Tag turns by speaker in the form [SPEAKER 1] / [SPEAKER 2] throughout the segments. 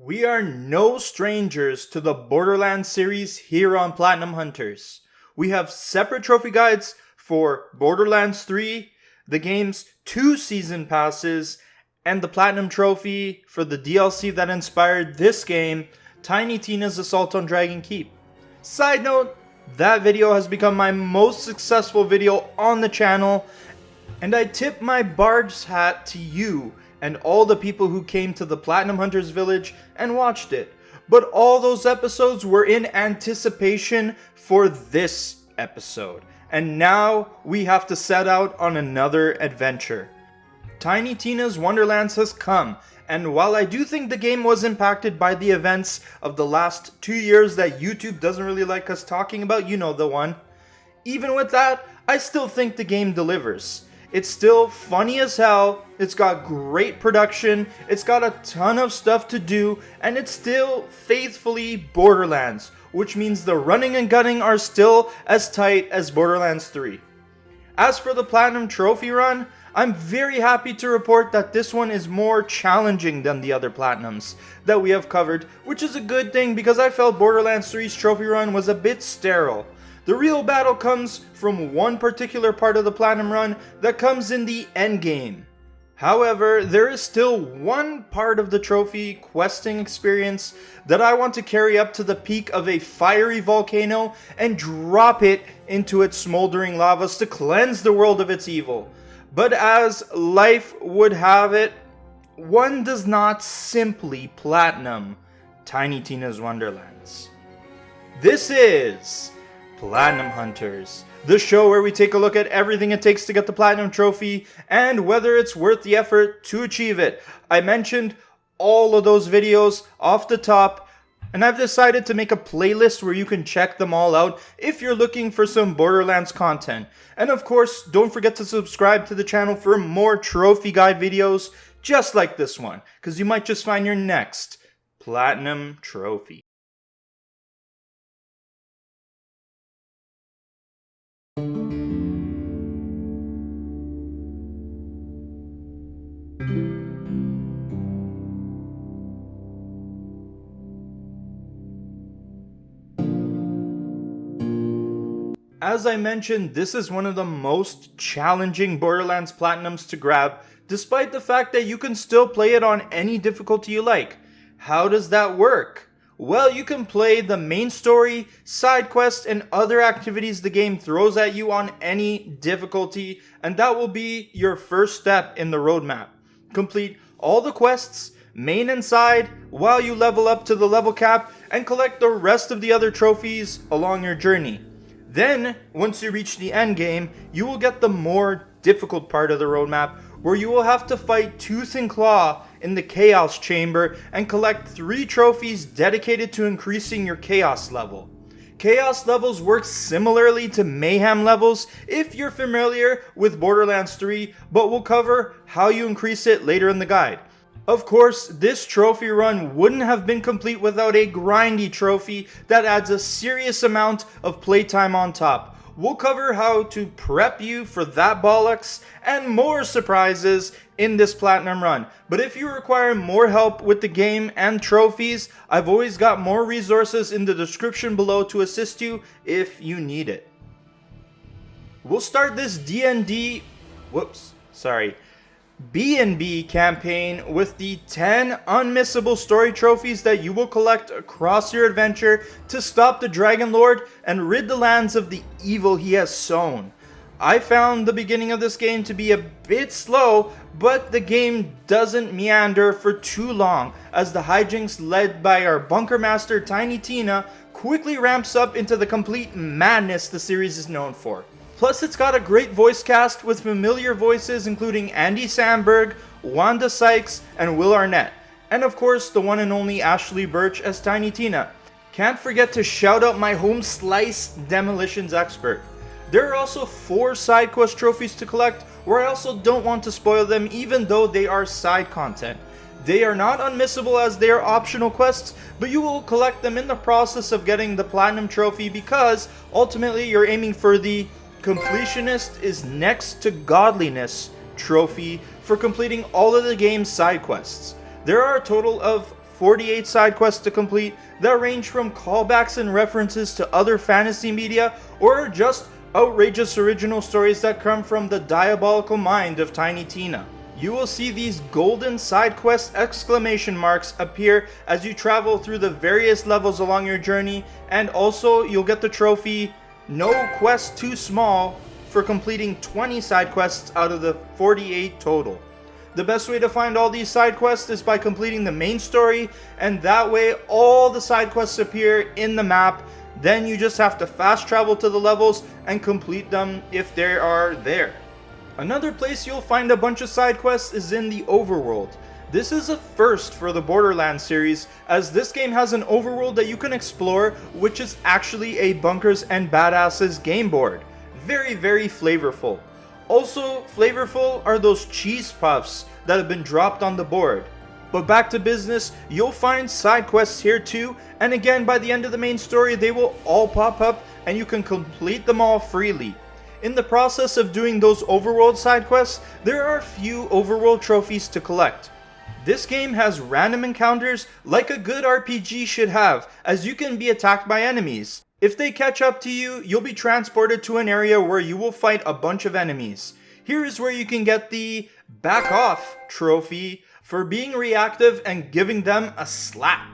[SPEAKER 1] We are no strangers to the Borderlands series here on Platinum Hunters. We have separate trophy guides for Borderlands 3, the game's 2 season passes, and the Platinum Trophy for the DLC that inspired this game, Tiny Tina's Assault on Dragon Keep. Side note, that video has become my most successful video on the channel, and I tip my bard's hat to you and all the people who came to the Platinum Hunters village and watched it. But all those episodes were in anticipation for this episode. And now we have to set out on another adventure. Tiny Tina's Wonderlands has come, and while I do think the game was impacted by the events of the last 2 years that YouTube doesn't really like us talking about, you know the one. Even with that, I still think the game delivers. It's still funny as hell, it's got great production, it's got a ton of stuff to do, and it's still faithfully Borderlands, which means the running and gunning are still as tight as Borderlands 3. As for the Platinum Trophy run, I'm very happy to report that this one is more challenging than the other Platinums that we have covered, which is a good thing because I felt Borderlands 3's trophy run was a bit sterile. The real battle comes from one particular part of the Platinum run that comes in the endgame. However, there is still one part of the trophy questing experience that I want to carry up to the peak of a fiery volcano and drop it into its smoldering lavas to cleanse the world of its evil. But as life would have it, one does not simply platinum Tiny Tina's Wonderlands. This is Platinum Hunters, the show where we take a look at everything it takes to get the Platinum Trophy and whether it's worth the effort to achieve it. I mentioned all of those videos off the top, and I've decided to make a playlist where you can check them all out if you're looking for some Borderlands content. And of course, don't forget to subscribe to the channel for more trophy guide videos just like this one, because you might just find your next Platinum Trophy. As I mentioned, this is one of the most challenging Borderlands Platinums to grab, despite the fact that you can still play it on any difficulty you like. How does that work? Well, you can play the main story, side quests, and other activities the game throws at you on any difficulty, and that will be your first step in the roadmap. Complete all the quests, main and side, while you level up to the level cap and collect the rest of the other trophies along your journey. Then, once you reach the end game, you will get the more difficult part of the roadmap, where you will have to fight tooth and claw in the Chaos Chamber and collect 3 trophies dedicated to increasing your Chaos level. Chaos levels work similarly to Mayhem levels if you're familiar with Borderlands 3, but we'll cover how you increase it later in the guide. Of course, this trophy run wouldn't have been complete without a grindy trophy that adds a serious amount of playtime on top. We'll cover how to prep you for that bollocks and more surprises in this platinum run. But if you require more help with the game and trophies, I've always got more resources in the description below to assist you if you need it. We'll start this B&B campaign with the 10 unmissable story trophies that you will collect across your adventure to stop the Dragon Lord and rid the lands of the evil he has sown. I found the beginning of this game to be a bit slow, but the game doesn't meander for too long, as the hijinks led by our bunker master Tiny Tina quickly ramps up into the complete madness the series is known for. Plus, it's got a great voice cast with familiar voices including Andy Samberg, Wanda Sykes, and Will Arnett. And of course, the one and only Ashley Birch as Tiny Tina. Can't forget to shout out my home slice demolitions expert. There are also 4 side quest trophies to collect, where I also don't want to spoil them even though they are side content. They are not unmissable as they are optional quests, but you will collect them in the process of getting the Platinum Trophy because ultimately you're aiming for the Completionist is next to Godliness trophy for completing all of the game's side quests. There are a total of 48 side quests to complete that range from callbacks and references to other fantasy media or just outrageous original stories that come from the diabolical mind of Tiny Tina. You will see these golden side quest exclamation marks appear as you travel through the various levels along your journey, and also you'll get the trophy No Quest Too Small for completing 20 side quests out of the 48 total. The best way to find all these side quests is by completing the main story, and that way all the side quests appear in the map. Then you just have to fast travel to the levels and complete them if they are there. Another place you'll find a bunch of side quests is in the Overworld. This is a first for the Borderlands series, as this game has an overworld that you can explore, which is actually a Bunkers and Badasses game board. Very, very flavorful. Also flavorful are those cheese puffs that have been dropped on the board. But back to business, you'll find side quests here too, and again by the end of the main story they will all pop up and you can complete them all freely. In the process of doing those overworld side quests, there are a few overworld trophies to collect. This game has random encounters like a good RPG should have, as you can be attacked by enemies. If they catch up to you, you'll be transported to an area where you will fight a bunch of enemies. Here is where you can get the Back Off trophy for being reactive and giving them a slap.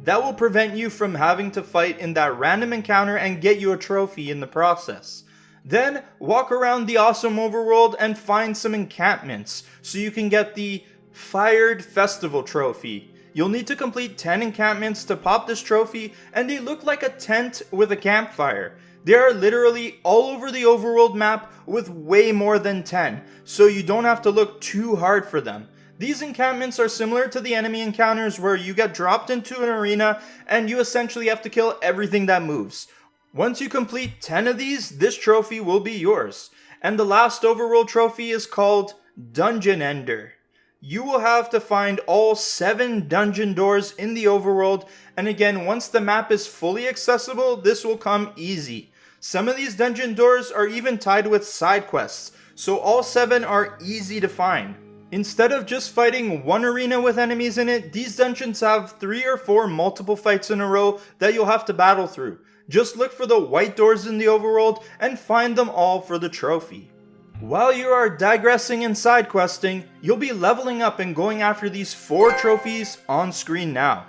[SPEAKER 1] That will prevent you from having to fight in that random encounter and get you a trophy in the process. Then walk around the awesome overworld and find some encampments so you can get the Fired Festival trophy. You'll need to complete 10 encampments to pop this trophy, and they look like a tent with a campfire. They are literally all over the overworld map with way more than 10, so you don't have to look too hard for them. These encampments are similar to the enemy encounters where you get dropped into an arena and you essentially have to kill everything that moves. Once you complete 10 of these, this trophy will be yours. And the last overworld trophy is called Dungeon Ender. You will have to find all 7 dungeon doors in the overworld, and again, once the map is fully accessible, this will come easy. Some of these dungeon doors are even tied with side quests, so all 7 are easy to find. Instead of just fighting one arena with enemies in it, these dungeons have 3 or 4 multiple fights in a row that you'll have to battle through. Just look for the white doors in the overworld and find them all for the trophy. While you are digressing and side questing, you'll be leveling up and going after these 4 trophies on screen now.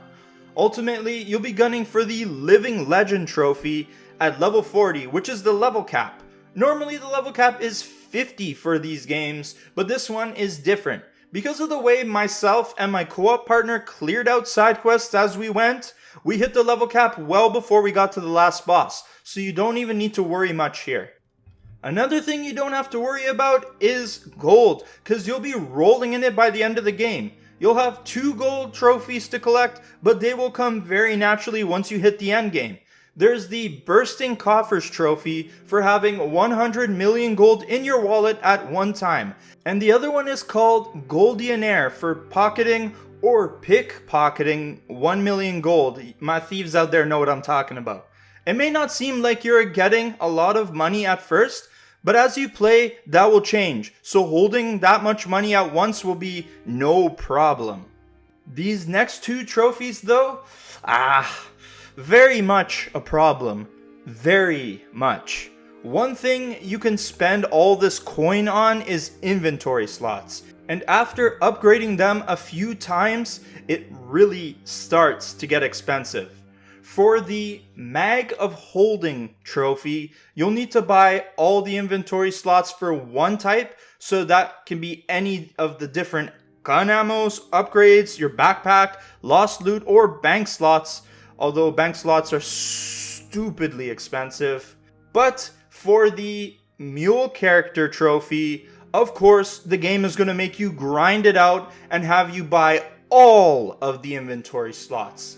[SPEAKER 1] Ultimately, you'll be gunning for the Living Legend trophy at level 40, which is the level cap. Normally the level cap is 50 for these games, but this one is different. Because of the way myself and my co-op partner cleared out side quests as we went, we hit the level cap well before we got to the last boss, so you don't even need to worry much here. Another thing you don't have to worry about is gold, because you'll be rolling in it by the end of the game. You'll have 2 gold trophies to collect, but they will come very naturally once you hit the end game. There's the Bursting Coffers trophy for having 100 million gold in your wallet at one time. And the other one is called Goldionaire for pocketing or pickpocketing 1 million gold. My thieves out there know what I'm talking about. It may not seem like you're getting a lot of money at first, but as you play, that will change. So holding that much money at once will be no problem. These next 2 trophies though, very much a problem. Very much. One thing you can spend all this coin on is inventory slots. And after upgrading them a few times, it really starts to get expensive. For the Mag of Holding trophy, you'll need to buy all the inventory slots for one type, so that can be any of the different gun ammos, upgrades, your backpack, lost loot, or bank slots, although bank slots are stupidly expensive. But for the Mule Character trophy, of course, the game is going to make you grind it out and have you buy all of the inventory slots.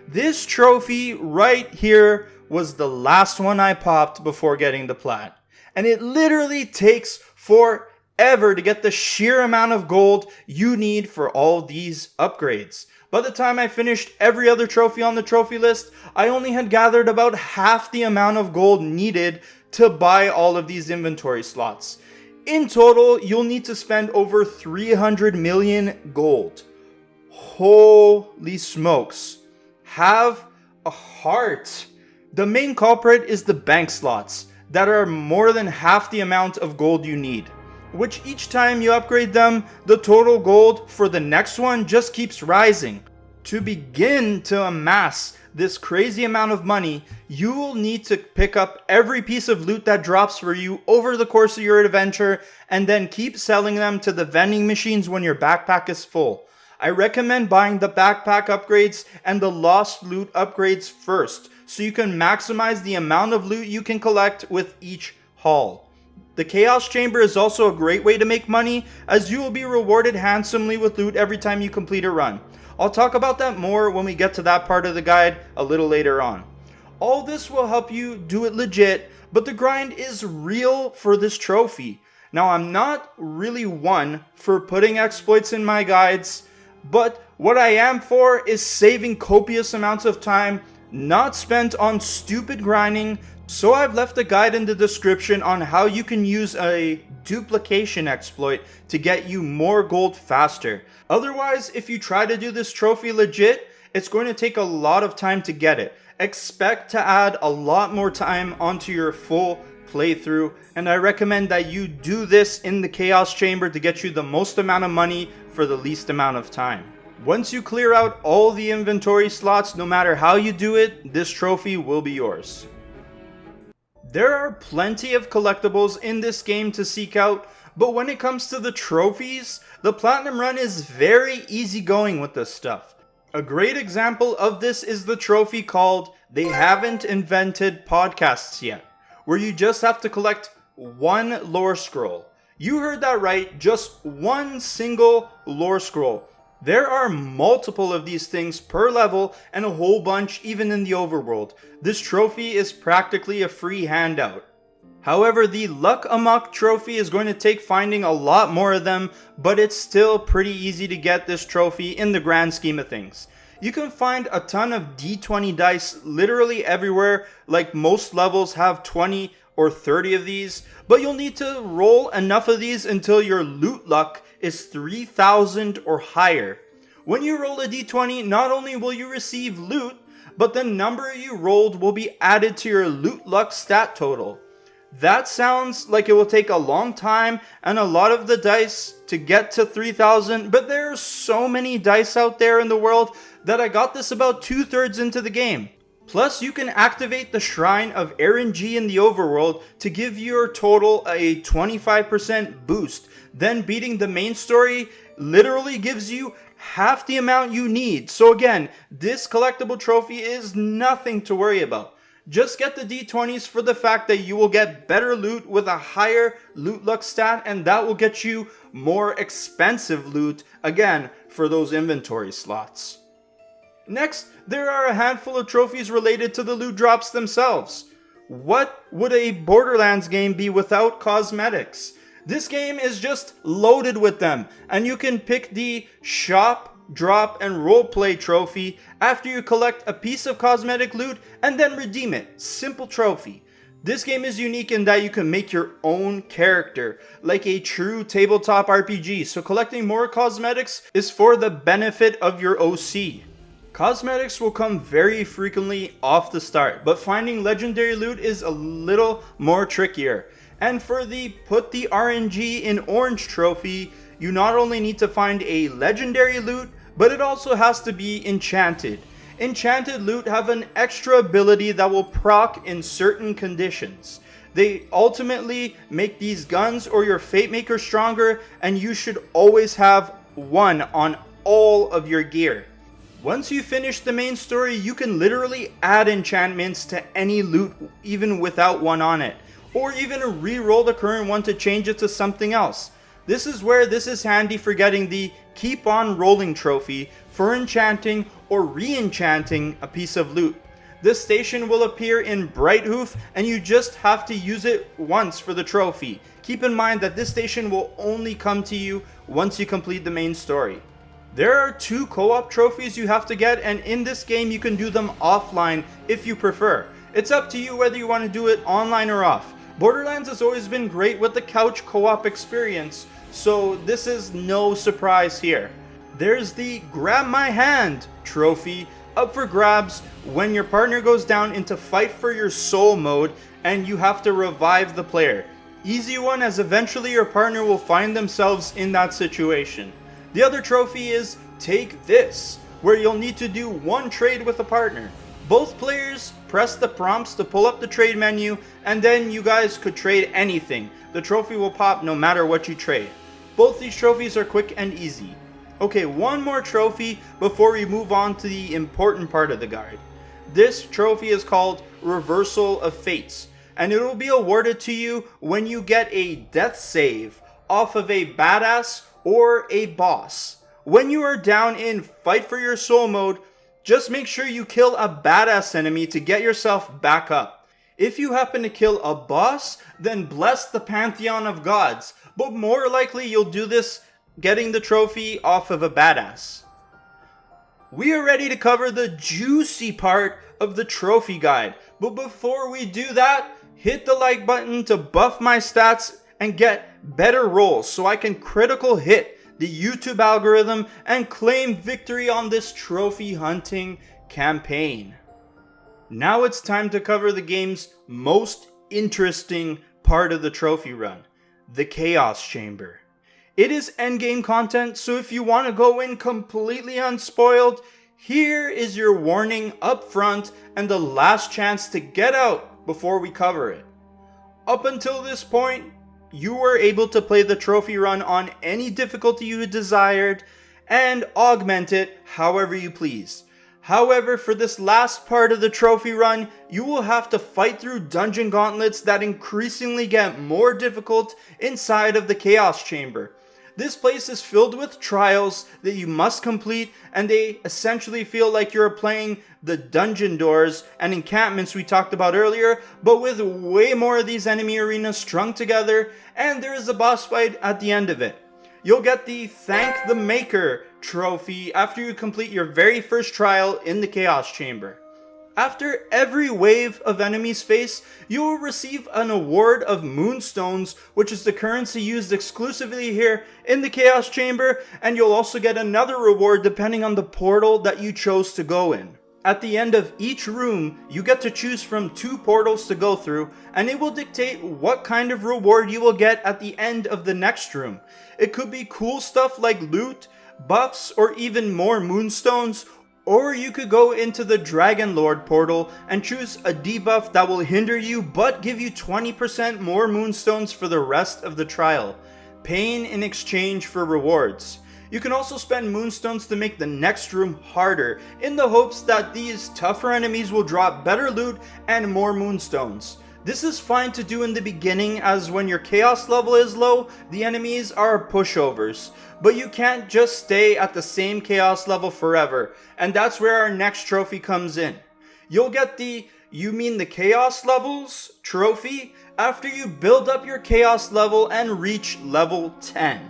[SPEAKER 1] This trophy right here was the last one I popped before getting the plat. And it literally takes forever to get the sheer amount of gold you need for all these upgrades. By the time I finished every other trophy on the trophy list, I only had gathered about half the amount of gold needed to buy all of these inventory slots. In total, you'll need to spend over 300 million gold. Holy smokes. Have a heart. The main culprit is the bank slots that are more than half the amount of gold you need, which each time you upgrade them, the total gold for the next one just keeps rising. To begin to amass this crazy amount of money, you will need to pick up every piece of loot that drops for you over the course of your adventure and then keep selling them to the vending machines when your backpack is full. I recommend buying the backpack upgrades and the lost loot upgrades first, so you can maximize the amount of loot you can collect with each haul. The Chaos Chamber is also a great way to make money, as you will be rewarded handsomely with loot every time you complete a run. I'll talk about that more when we get to that part of the guide a little later on. All this will help you do it legit, but the grind is real for this trophy. Now, I'm not really one for putting exploits in my guides, but what I am for is saving copious amounts of time not spent on stupid grinding, so I've left a guide in the description on how you can use a duplication exploit to get you more gold faster. Otherwise, if you try to do this trophy legit, it's going to take a lot of time to get it. Expect to add a lot more time onto your full playthrough, and I recommend that you do this in the Chaos Chamber to get you the most amount of money for the least amount of time. Once you clear out all the inventory slots, no matter how you do it, this trophy will be yours. There are plenty of collectibles in this game to seek out, but when it comes to the trophies, the Platinum Run is very easygoing with this stuff. A great example of this is the trophy called They Haven't Invented Podcasts Yet, where you just have to collect one lore scroll. You heard that right, just one single lore scroll. There are multiple of these things per level and a whole bunch even in the overworld. This trophy is practically a free handout. However, the Luck Amok trophy is going to take finding a lot more of them, but it's still pretty easy to get this trophy in the grand scheme of things. You can find a ton of D20 dice literally everywhere, like most levels have 20 or 30 of these, but you'll need to roll enough of these until your loot luck is 3,000 or higher. When you roll a d20, not only will you receive loot, but the number you rolled will be added to your loot luck stat total. That sounds like it will take a long time and a lot of the dice to get to 3,000, but there are so many dice out there in the world that I got this about 2/3 into the game. Plus, you can activate the Shrine of RNG in the overworld to give your total a 25% boost. Then beating the main story literally gives you half the amount you need. So again, this collectible trophy is nothing to worry about. Just get the D20s for the fact that you will get better loot with a higher loot luck stat, and that will get you more expensive loot, again, for those inventory slots. Next, there are a handful of trophies related to the loot drops themselves. What would a Borderlands game be without cosmetics? This game is just loaded with them, and you can pick the Shop, Drop, and Roleplay trophy after you collect a piece of cosmetic loot and then redeem it. Simple trophy. This game is unique in that you can make your own character, like a true tabletop RPG, so collecting more cosmetics is for the benefit of your OC. Cosmetics will come very frequently off the start, but finding legendary loot is a little more trickier. And for the Put the RNG in Orange trophy, you not only need to find a legendary loot, but it also has to be enchanted. Enchanted loot have an extra ability that will proc in certain conditions. They ultimately make these guns or your Fate Maker stronger, and you should always have one on all of your gear. Once you finish the main story, you can literally add enchantments to any loot even without one on it, or even re-roll the current one to change it to something else. This is where this is handy for getting the Keep on Rolling trophy for enchanting or re-enchanting a piece of loot. This station will appear in Brighthoof, and you just have to use it once for the trophy. Keep in mind that this station will only come to you once you complete the main story. There are 2 co-op trophies you have to get, and in this game you can do them offline if you prefer. It's up to you whether you want to do it online or off. Borderlands has always been great with the couch co-op experience, so this is no surprise here. There's the Grab My Hand trophy, up for grabs when your partner goes down into Fight for Your Soul mode and you have to revive the player. Easy one, as eventually your partner will find themselves in that situation. The other trophy is Take This, where you'll need to do one trade with a partner. Both players press the prompts to pull up the trade menu, and then you guys could trade anything. The trophy will pop no matter what you trade. Both these trophies are quick and easy. Okay, one more trophy before we move on to the important part of the guide. This trophy is called Reversal of Fates, and it will be awarded to you when you get a death save off of a badass or a boss. When you are down in Fight for Your Soul mode, just make sure you kill a badass enemy to get yourself back up. If you happen to kill a boss, then bless the pantheon of gods, but more likely you'll do this getting the trophy off of a badass. We are ready to cover the juicy part of the trophy guide, but before we do that, hit the like button to buff my stats and get better rolls so I can critical hit the YouTube algorithm and claim victory on this trophy hunting campaign. Now it's time to cover the game's most interesting part of the trophy run, the Chaos Chamber. It is endgame content, so if you want to go in completely unspoiled, here is your warning up front and the last chance to get out before we cover it. Up until this point, you were able to play the trophy run on any difficulty you desired and augment it however you please. However, for this last part of the trophy run, you will have to fight through dungeon gauntlets that increasingly get more difficult inside of the Chaos Chamber. This place is filled with trials that you must complete, and they essentially feel like you're playing the dungeon doors and encampments we talked about earlier, but with way more of these enemy arenas strung together, and there is a boss fight at the end of it. You'll get the Thank the Maker trophy after you complete your very first trial in the Chaos Chamber. After every wave of enemies face, you will receive an award of moonstones, which is the currency used exclusively here in the Chaos Chamber, and you'll also get another reward depending on the portal that you chose to go in. At the end of each room, you get to choose from 2 portals to go through, and it will dictate what kind of reward you will get at the end of the next room. It could be cool stuff like loot, buffs, or even more moonstones, or you could go into the Dragon Lord portal and choose a debuff that will hinder you but give you 20% more moonstones for the rest of the trial, paying in exchange for rewards. You can also spend moonstones to make the next room harder in the hopes that these tougher enemies will drop better loot and more moonstones. This is fine to do in the beginning, as when your chaos level is low, the enemies are pushovers. But you can't just stay at the same chaos level forever, and that's where our next trophy comes in. You'll get the You Mean the Chaos Levels trophy after you build up your chaos level and reach level 10.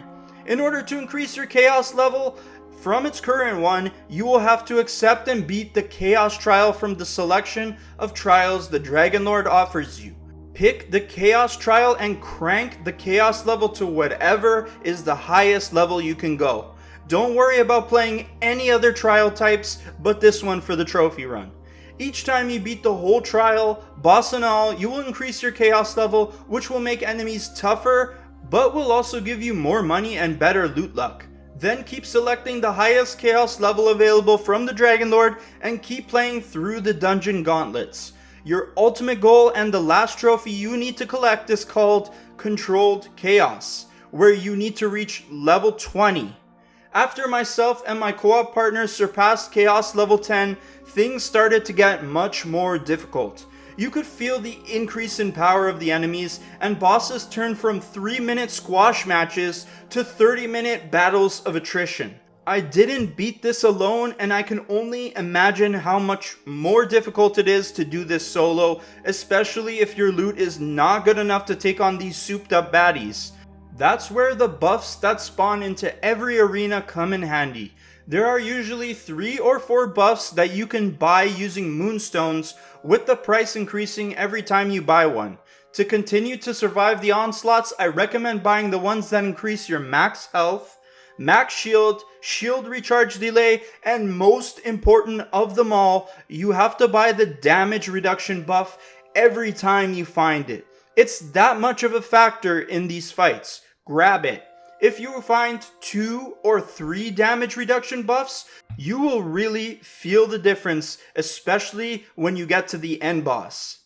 [SPEAKER 1] In order to increase your chaos level from its current one, you will have to accept and beat the Chaos Trial from the selection of trials the Dragon Lord offers you. Pick the Chaos Trial and crank the Chaos level to whatever is the highest level you can go. Don't worry about playing any other trial types but this one for the trophy run. Each time you beat the whole trial, boss and all, you will increase your Chaos level, which will make enemies tougher, but will also give you more money and better loot luck. Then keep selecting the highest chaos level available from the Dragon Lord and keep playing through the dungeon gauntlets. Your ultimate goal and the last trophy you need to collect is called Controlled Chaos, where you need to reach level 20. After myself and my co-op partners surpassed Chaos level 10, things started to get much more difficult. You could feel the increase in power of the enemies, and bosses turned from 3-minute squash matches to 30-minute battles of attrition. I didn't beat this alone, and I can only imagine how much more difficult it is to do this solo, especially if your loot is not good enough to take on these souped up baddies. That's where the buffs that spawn into every arena come in handy. There are usually 3 or 4 buffs that you can buy using moonstones, with the price increasing every time you buy one. To continue to survive the onslaughts, I recommend buying the ones that increase your max health, max shield, shield recharge delay, and most important of them all, you have to buy the damage reduction buff every time you find it. It's that much of a factor in these fights. Grab it. If you find 2 or 3 damage reduction buffs, you will really feel the difference, especially when you get to the end boss.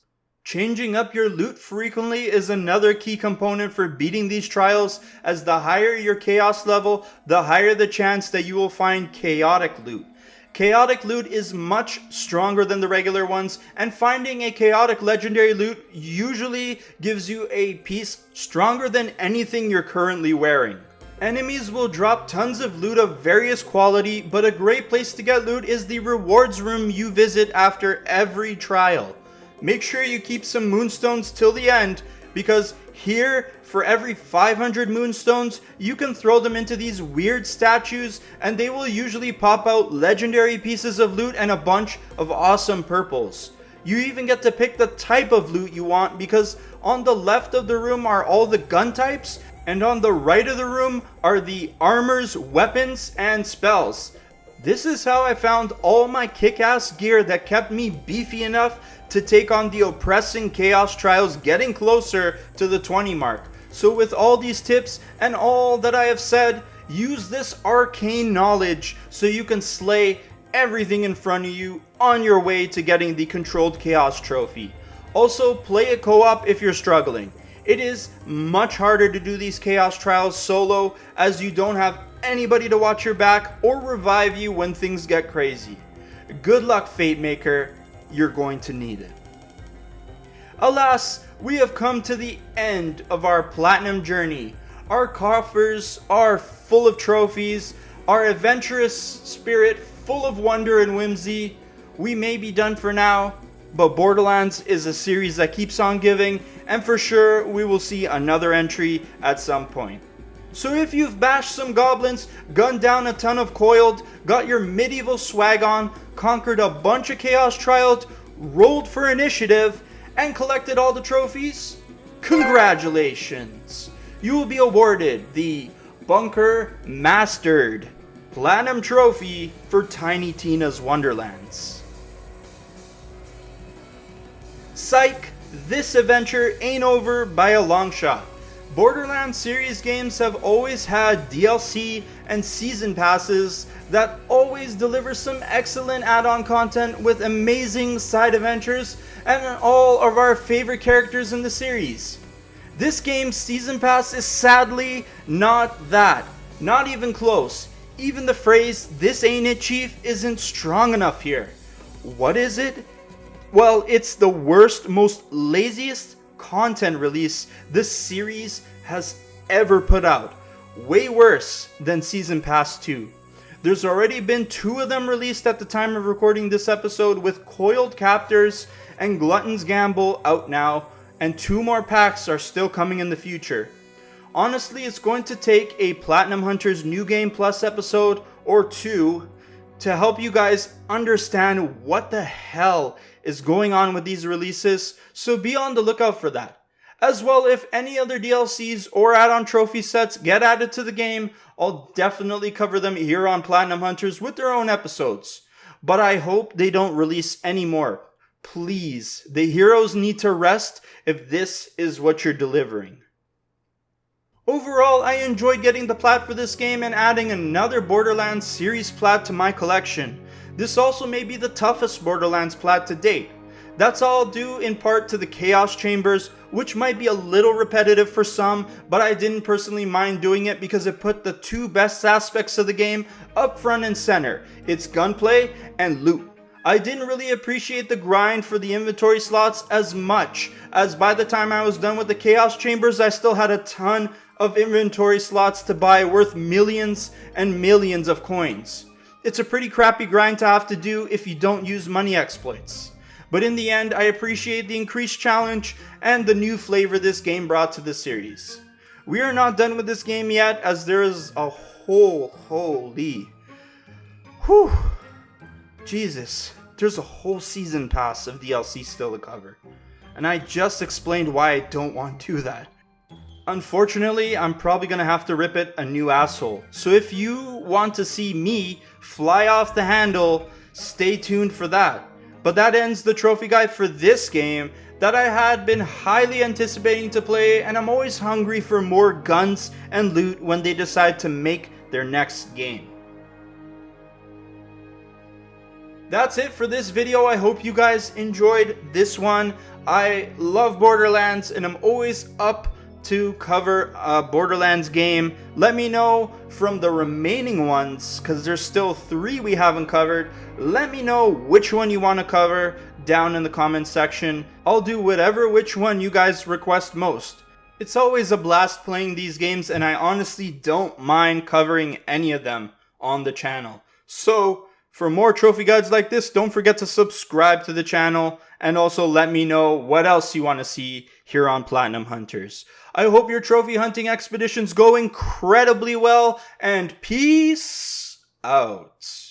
[SPEAKER 1] Changing up your loot frequently is another key component for beating these trials, as the higher your chaos level, the higher the chance that you will find chaotic loot. Chaotic loot is much stronger than the regular ones, and finding a chaotic legendary loot usually gives you a piece stronger than anything you're currently wearing. Enemies will drop tons of loot of various quality, but a great place to get loot is the rewards room you visit after every trial. Make sure you keep some moonstones till the end, because here, for every 500 moonstones, you can throw them into these weird statues, and they will usually pop out legendary pieces of loot and a bunch of awesome purples. You even get to pick the type of loot you want, because on the left of the room are all the gun types, and on the right of the room are the armors, weapons, and spells. This is how I found all my kick-ass gear that kept me beefy enough to take on the oppressing chaos trials, getting closer to the 20 mark. So with all these tips and all that I have said, use this arcane knowledge so you can slay everything in front of you on your way to getting the controlled chaos trophy. Also, play a co-op if you're struggling. It is much harder to do these chaos trials solo, as you don't have anybody to watch your back or revive you when things get crazy. Good luck, Fate Maker. You're going to need it. Alas, we have come to the end of our platinum journey. Our coffers are full of trophies, our adventurous spirit full of wonder and whimsy. We may be done for now, but Borderlands is a series that keeps on giving, and for sure we will see another entry at some point. So if you've bashed some goblins, gunned down a ton of coiled, got your medieval swag on, conquered a bunch of chaos trials, rolled for initiative, and collected all the trophies, congratulations! You will be awarded the Bunker Mastered Platinum Trophy for Tiny Tina's Wonderlands. Psych! This adventure ain't over by a long shot. Borderlands series games have always had DLC and season passes that always deliver some excellent add-on content with amazing side adventures and all of our favorite characters in the series. This game's season pass is sadly not that. Not even close. Even the phrase, "this ain't it, Chief," isn't strong enough here. What is it? Well, it's the worst, most laziest content release this series has ever put out. Way worse than Season Pass 2. There's already been 2 of them released at the time of recording this episode, with Coiled Captors and Glutton's Gamble out now, and 2 more packs are still coming in the future. Honestly, it's going to take a Platinum Hunters New Game Plus episode or 2 to help you guys understand what the hell is going on with these releases, so be on the lookout for that. As well, if any other DLCs or add-on trophy sets get added to the game, I'll definitely cover them here on Platinum Hunters with their own episodes. But I hope they don't release any more. Please, the heroes need to rest if this is what you're delivering. Overall, I enjoyed getting the plat for this game and adding another Borderlands series plat to my collection. This also may be the toughest Borderlands plat to date. That's all due in part to the Chaos Chambers, which might be a little repetitive for some, but I didn't personally mind doing it because it put the 2 best aspects of the game up front and center, its gunplay and loot. I didn't really appreciate the grind for the inventory slots as much, as by the time I was done with the Chaos Chambers, I still had a ton of inventory slots to buy worth millions and millions of coins. It's a pretty crappy grind to have to do if you don't use money exploits. But in the end, I appreciate the increased challenge and the new flavor this game brought to the series. We are not done with this game yet, as there is a holy... Whew! Jesus, there's a whole season pass of DLC still to cover. And I just explained why I don't want to do that. Unfortunately, I'm probably gonna have to rip it a new asshole. So if you want to see me fly off the handle, stay tuned for that. But that ends the trophy guide for this game that I had been highly anticipating to play, and I'm always hungry for more guns and loot when they decide to make their next game. That's it for this video. I hope you guys enjoyed this one. I love Borderlands and I'm always up to cover a Borderlands game. Let me know from the remaining ones, because there's still 3 we haven't covered. Let me know which one you want to cover down in the comment section. I'll do which one you guys request most. It's always a blast playing these games, and I honestly don't mind covering any of them on the channel. So for more trophy guides like this, don't forget to subscribe to the channel, and also let me know what else you want to see here on Platinum Hunters. I hope your trophy hunting expeditions go incredibly well, and peace out.